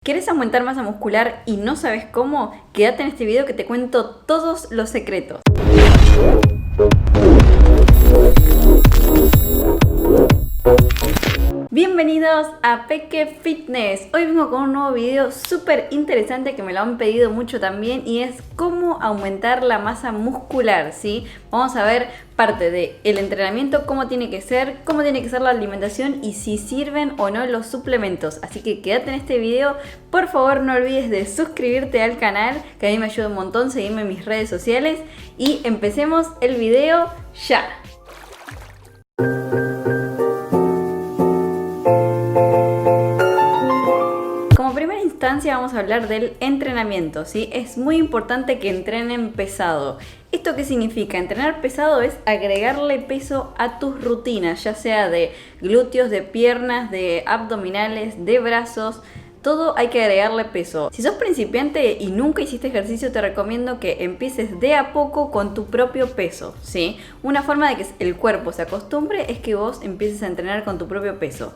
¿Quieres aumentar masa muscular y no sabes cómo? Quédate en este video que te cuento todos los secretos. Bienvenidos a Peque Fitness. Hoy vengo con un nuevo video súper interesante que me lo han pedido mucho también y es cómo aumentar la masa muscular, ¿sí? Vamos a ver parte del entrenamiento, cómo tiene que ser la alimentación y si sirven o no los suplementos. Así que quédate en este video. Por favor, no olvides de suscribirte al canal, que a mí me ayuda un montón, seguirme en mis redes sociales y empecemos el video ya. Vamos a hablar del entrenamiento, ¿sí? Es muy importante que entrenen pesado. ¿Esto qué significa? Entrenar pesado es agregarle peso a tus rutinas, ya sea de glúteos, de piernas, de abdominales, de brazos. Todo hay que agregarle peso. Si sos principiante y nunca hiciste ejercicio, te recomiendo que empieces de a poco con tu propio peso, ¿sí? Una forma de que el cuerpo se acostumbre es que vos empieces a entrenar con tu propio peso.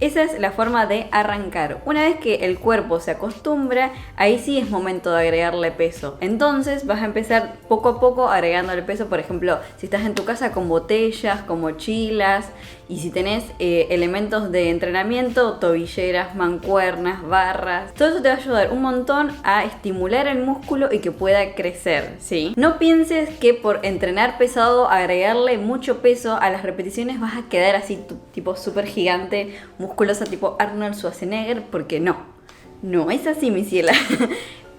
Esa es la forma de arrancar. Una vez que el cuerpo se acostumbra, ahí sí es momento de agregarle peso. Entonces vas a empezar poco a poco agregándole peso. Por ejemplo, si estás en tu casa con botellas, con mochilas, y si tenés elementos de entrenamiento, tobilleras, mancuernas, barras, todo eso te va a ayudar un montón a estimular el músculo y que pueda crecer, ¿sí? No pienses que por entrenar pesado, agregarle mucho peso a las repeticiones vas a quedar así tipo súper gigante, musculosa tipo Arnold Schwarzenegger, porque no es así, mi ciela.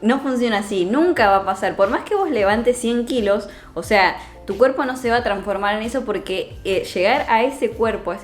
No funciona así, nunca va a pasar. Por más que vos levantes 100 kilos, o sea, tu cuerpo no se va a transformar en eso porque llegar a ese cuerpo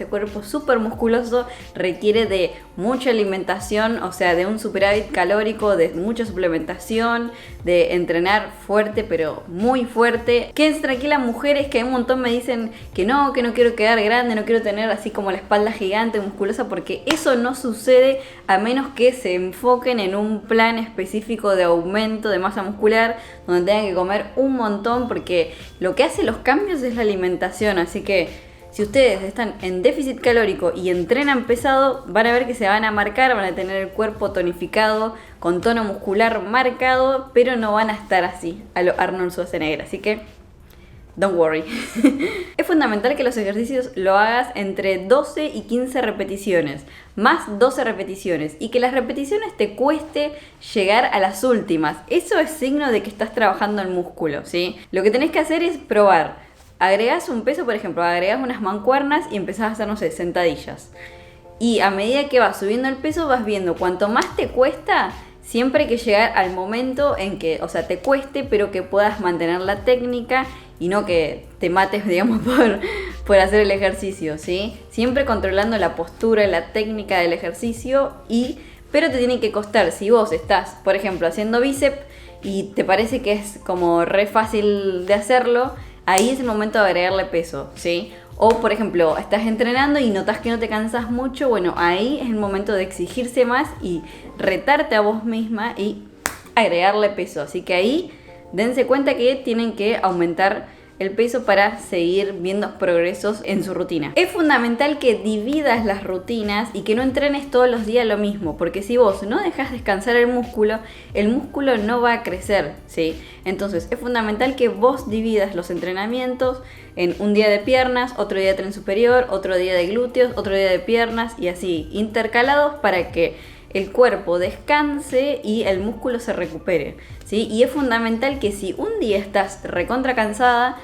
súper musculoso requiere de mucha alimentación, o sea, de un superávit calórico, de mucha suplementación, de entrenar fuerte, pero muy fuerte. Quédense tranquilas, mujeres, que un montón me dicen que no quiero quedar grande, no quiero tener así como la espalda gigante, musculosa, porque eso no sucede a menos que se enfoquen en un plan específico de aumento de masa muscular, donde tengan que comer un montón, porque lo que hace los cambios es la alimentación. Así que si ustedes están en déficit calórico y entrenan pesado, van a ver que se van a marcar, van a tener el cuerpo tonificado, con tono muscular marcado, pero no van a estar así a lo Arnold Schwarzenegger. Así que don't worry. Es fundamental que los ejercicios lo hagas entre 12 y 15 repeticiones, más 12 repeticiones, y que las repeticiones te cueste llegar a las últimas. Eso es signo de que estás trabajando el músculo, ¿sí? Lo que tenés que hacer es probar. Agregás un peso, por ejemplo, agregás unas mancuernas y empezás a hacer, no sé, sentadillas. Y a medida que vas subiendo el peso, vas viendo cuanto más te cuesta. Siempre hay que llegar al momento en que, o sea, te cueste, pero que puedas mantener la técnica y no que te mates, digamos, por hacer el ejercicio, ¿sí? Siempre controlando la postura y la técnica del ejercicio, pero te tiene que costar. Si vos estás, por ejemplo, haciendo bíceps y te parece que es como re fácil de hacerlo, ahí es el momento de agregarle peso, ¿sí? O, por ejemplo, estás entrenando y notas que no te cansas mucho, bueno, ahí es el momento de exigirse más y retarte a vos misma y agregarle peso. Así que ahí dense cuenta que tienen que aumentar el peso para seguir viendo progresos en su rutina. Es fundamental que dividas las rutinas y que no entrenes todos los días lo mismo, porque si vos no dejas descansar el músculo no va a crecer, ¿sí? Entonces es fundamental que vos dividas los entrenamientos en un día de piernas, otro día de tren superior, otro día de glúteos, otro día de piernas y así intercalados para que el cuerpo descanse y el músculo se recupere, ¿sí? Y es fundamental que si un día estás recontra cansada,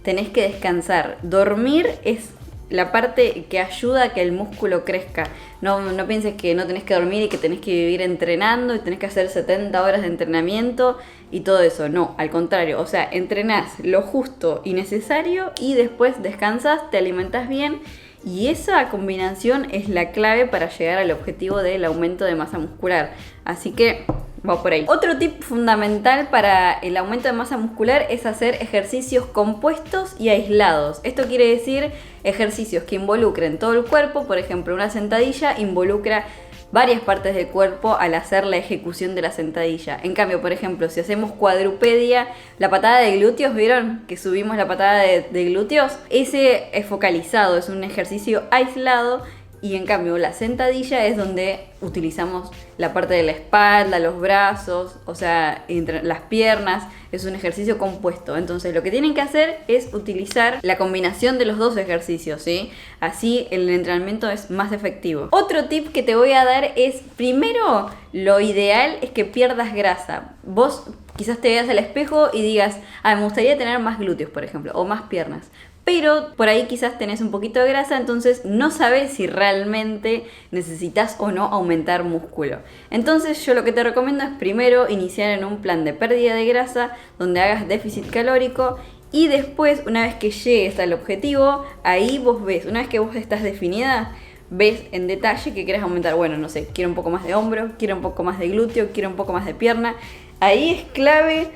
tenés que descansar. Dormir es la parte que ayuda a que el músculo crezca. No pienses que no tenés que dormir y que tenés que vivir entrenando y tenés que hacer 70 horas de entrenamiento y todo eso. No, al contrario. O sea, entrenás lo justo y necesario y después descansas, te alimentás bien. Y esa combinación es la clave para llegar al objetivo del aumento de masa muscular. Así que va por ahí. Otro tip fundamental para el aumento de masa muscular es hacer ejercicios compuestos y aislados. Esto quiere decir ejercicios que involucren todo el cuerpo. Por ejemplo, una sentadilla involucra varias partes del cuerpo al hacer la ejecución de la sentadilla. En cambio, por ejemplo, si hacemos cuadrupedia, la patada de glúteos, ¿vieron? Que subimos la patada de glúteos. Ese es focalizado, es un ejercicio aislado Y en cambio la sentadilla es donde utilizamos la parte de la espalda, los brazos, o sea, entre las piernas. Es un ejercicio compuesto. Entonces lo que tienen que hacer es utilizar la combinación de los dos ejercicios, ¿sí? Así el entrenamiento es más efectivo. Otro tip que te voy a dar es, primero, lo ideal es que pierdas grasa. Vos quizás te veas al espejo y digas, me gustaría tener más glúteos, por ejemplo, o más piernas. Pero por ahí quizás tenés un poquito de grasa, entonces no sabes si realmente necesitas o no aumentar músculo. Entonces yo lo que te recomiendo es primero iniciar en un plan de pérdida de grasa donde hagas déficit calórico y después, una vez que llegues al objetivo, ahí vos ves, una vez que vos estás definida, ves en detalle que quieres aumentar. Bueno, no sé, quiero un poco más de hombro, quiero un poco más de glúteo, quiero un poco más de pierna. Ahí es clave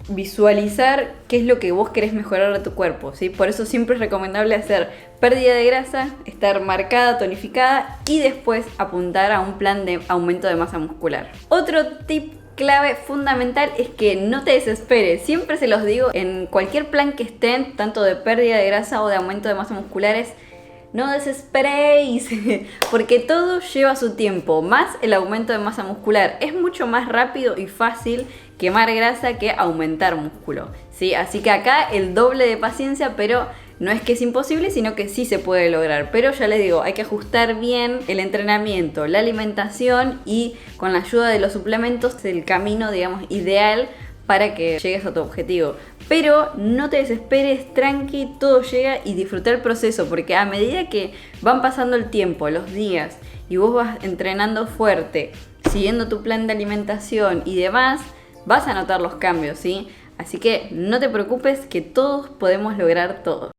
visualizar qué es lo que vos querés mejorar de tu cuerpo, ¿sí? Por eso siempre es recomendable hacer pérdida de grasa, estar marcada, tonificada y después apuntar a un plan de aumento de masa muscular. Otro tip clave fundamental es que no te desesperes. Siempre se los digo, en cualquier plan que estén, tanto de pérdida de grasa o de aumento de masa muscular, no desesperéis, porque todo lleva su tiempo, más el aumento de masa muscular. Es mucho más rápido y fácil quemar grasa que aumentar músculo, ¿sí? Así que acá el doble de paciencia, pero no es que es imposible, sino que sí se puede lograr. Pero ya les digo, hay que ajustar bien el entrenamiento, la alimentación y con la ayuda de los suplementos el camino, digamos, ideal para que llegues a tu objetivo. Pero no te desesperes, tranqui, todo llega y disfruta el proceso, porque a medida que van pasando el tiempo, los días, y vos vas entrenando fuerte, siguiendo tu plan de alimentación y demás, vas a notar los cambios, ¿sí? Así que no te preocupes, que todos podemos lograr todo.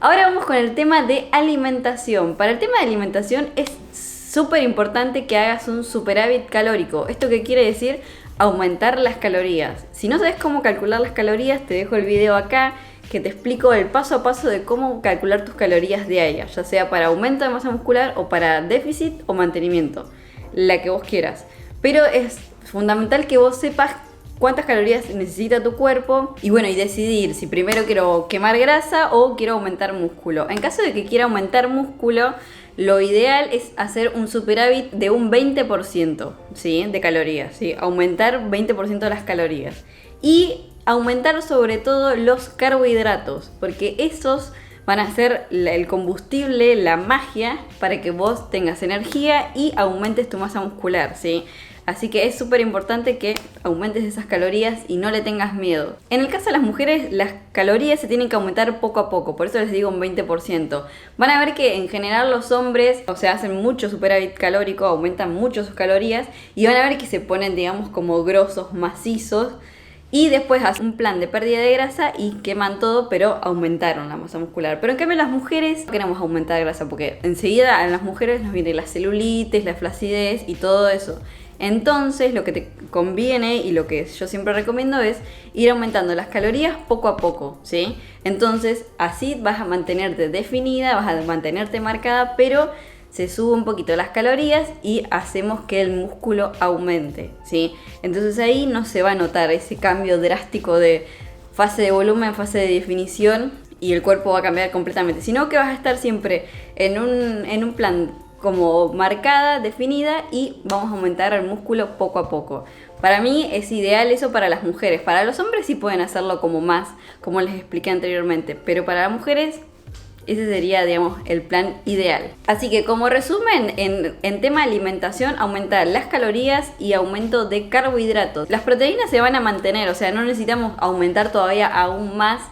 Ahora vamos con el tema de alimentación. Para el tema de alimentación es súper importante que hagas un superávit calórico. ¿Esto qué quiere decir? Aumentar las calorías. Si no sabes cómo calcular las calorías, te dejo el video acá que te explico el paso a paso de cómo calcular tus calorías diarias, ya sea para aumento de masa muscular o para déficit o mantenimiento, la que vos quieras. Pero es fundamental que vos sepas cuántas calorías necesita tu cuerpo y bueno, y decidir si primero quiero quemar grasa o quiero aumentar músculo. En caso de que quiera aumentar músculo, lo ideal es hacer un superávit de un 20%, ¿sí? De calorías, ¿sí? Aumentar 20% de las calorías. Y aumentar sobre todo los carbohidratos, porque esos van a ser el combustible, la magia para que vos tengas energía y aumentes tu masa muscular, ¿sí? Así que es súper importante que aumentes esas calorías y no le tengas miedo. En el caso de las mujeres, las calorías se tienen que aumentar poco a poco, por eso les digo un 20%. Van a ver que en general los hombres, o sea, hacen mucho superávit calórico, aumentan mucho sus calorías y van a ver que se ponen, digamos, como grosos, macizos. Y después hacen un plan de pérdida de grasa y queman todo, pero aumentaron la masa muscular. Pero en cambio las mujeres no queremos aumentar grasa porque enseguida a las mujeres nos viene la celulitis, la flacidez y todo eso. Entonces lo que te conviene y lo que yo siempre recomiendo es ir aumentando las calorías poco a poco, ¿sí? Entonces así vas a mantenerte definida, vas a mantenerte marcada, pero se sube un poquito las calorías y hacemos que el músculo aumente, ¿sí? Entonces ahí no se va a notar ese cambio drástico de fase de volumen, fase de definición y el cuerpo va a cambiar completamente, sino que vas a estar siempre en un plan como marcada, definida y vamos a aumentar el músculo poco a poco. Para mí es ideal eso para las mujeres. Para los hombres sí pueden hacerlo como más, como les expliqué anteriormente, pero para las mujeres ese sería, digamos, el plan ideal. Así que como resumen, en tema de alimentación, aumentar las calorías y aumento de carbohidratos. Las proteínas se van a mantener, o sea, no necesitamos aumentar todavía aún más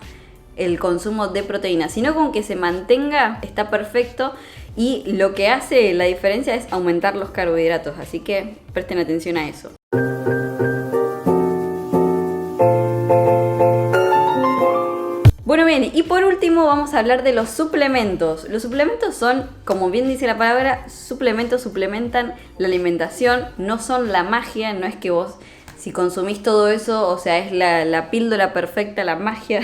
el consumo de proteínas, sino con que se mantenga está perfecto. Y lo que hace la diferencia es aumentar los carbohidratos, así que presten atención a eso. Bueno, bien, y por último vamos a hablar de los suplementos. Los suplementos son, como bien dice la palabra, suplementos, suplementan la alimentación, no son la magia, no es que vos si consumís todo eso, o sea, es la píldora perfecta, la magia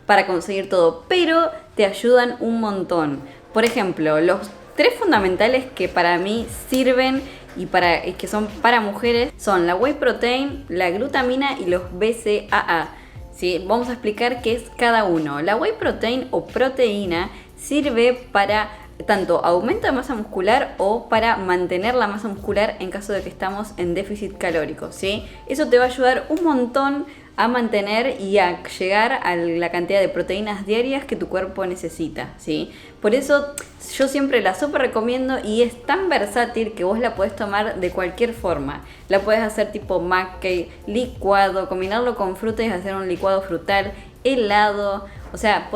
para conseguir todo, pero te ayudan un montón. Por ejemplo, los 3 fundamentales que para mí sirven y que son para mujeres son la whey protein, la glutamina y los BCAA. ¿sí? Vamos a explicar qué es cada uno. La whey protein o proteína sirve para tanto aumento de masa muscular o para mantener la masa muscular en caso de que estamos en déficit calórico, ¿sí? Eso te va a ayudar un montón a mantener y a llegar a la cantidad de proteínas diarias que tu cuerpo necesita, ¿sí? Por eso yo siempre la súper recomiendo y es tan versátil que vos la podés tomar de cualquier forma. La podés hacer tipo mackey, licuado, combinarlo con frutas y hacer un licuado frutal, helado. O sea,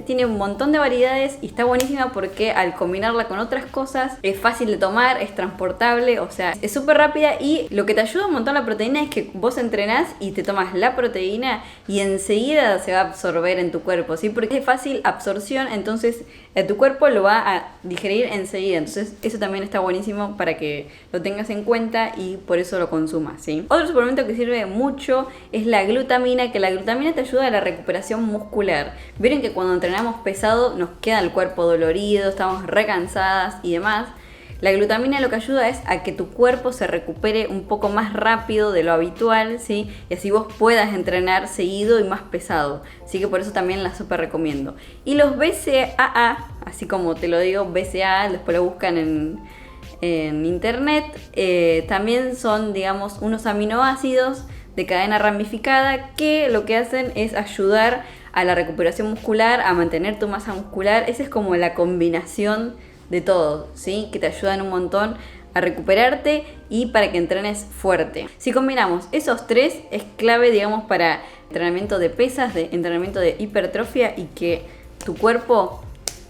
tiene un montón de variedades y está buenísima porque al combinarla con otras cosas es fácil de tomar, es transportable, o sea, es súper rápida y lo que te ayuda un montón la proteína es que vos entrenás y te tomas la proteína y enseguida se va a absorber en tu cuerpo, ¿sí? Porque es fácil absorción, entonces tu cuerpo lo va a digerir enseguida. Entonces eso también está buenísimo para que lo tengas en cuenta y por eso lo consumas, ¿sí? Otro suplemento que sirve mucho es la glutamina, que la glutamina te ayuda a la recuperación muscular. Vieron que cuando entrenamos pesado nos queda el cuerpo dolorido, estamos recansadas y demás. La glutamina lo que ayuda es a que tu cuerpo se recupere un poco más rápido de lo habitual, ¿sí? Y así vos puedas entrenar seguido y más pesado. Así que por eso también la súper recomiendo. Y los BCAA, así como te lo digo, BCAA, después lo buscan en internet, también son, digamos, unos aminoácidos de cadena ramificada que lo que hacen es ayudar a la recuperación muscular, a mantener tu masa muscular. Esa es como la combinación de todo, ¿sí? Que te ayudan un montón a recuperarte y para que entrenes fuerte. Si combinamos esos tres, es clave, digamos, para entrenamiento de pesas, de entrenamiento de hipertrofia y que tu cuerpo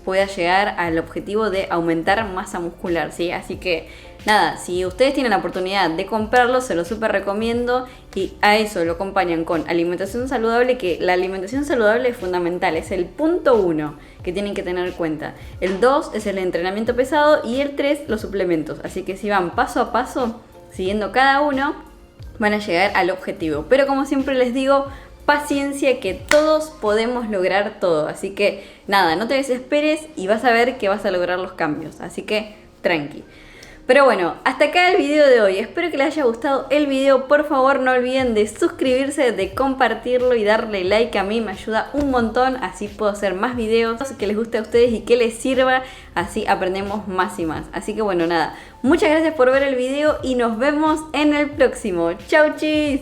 pueda llegar al objetivo de aumentar masa muscular, ¿sí? Así que nada, si ustedes tienen la oportunidad de comprarlo, se lo súper recomiendo y a eso lo acompañan con alimentación saludable, que la alimentación saludable es fundamental, es el punto 1 que tienen que tener en cuenta. El 2 es el entrenamiento pesado y el 3 los suplementos. Así que si van paso a paso, siguiendo cada uno, van a llegar al objetivo. Pero como siempre les digo, paciencia, que todos podemos lograr todo. Así que nada, no te desesperes y vas a ver que vas a lograr los cambios. Así que tranqui. Pero bueno, hasta acá el video de hoy. Espero que les haya gustado el video. Por favor, no olviden de suscribirse, de compartirlo y darle like. A mí me ayuda un montón. Así puedo hacer más videos que les guste a ustedes y que les sirva. Así aprendemos más y más. Así que bueno, nada. Muchas gracias por ver el video y nos vemos en el próximo. ¡Chau, chis!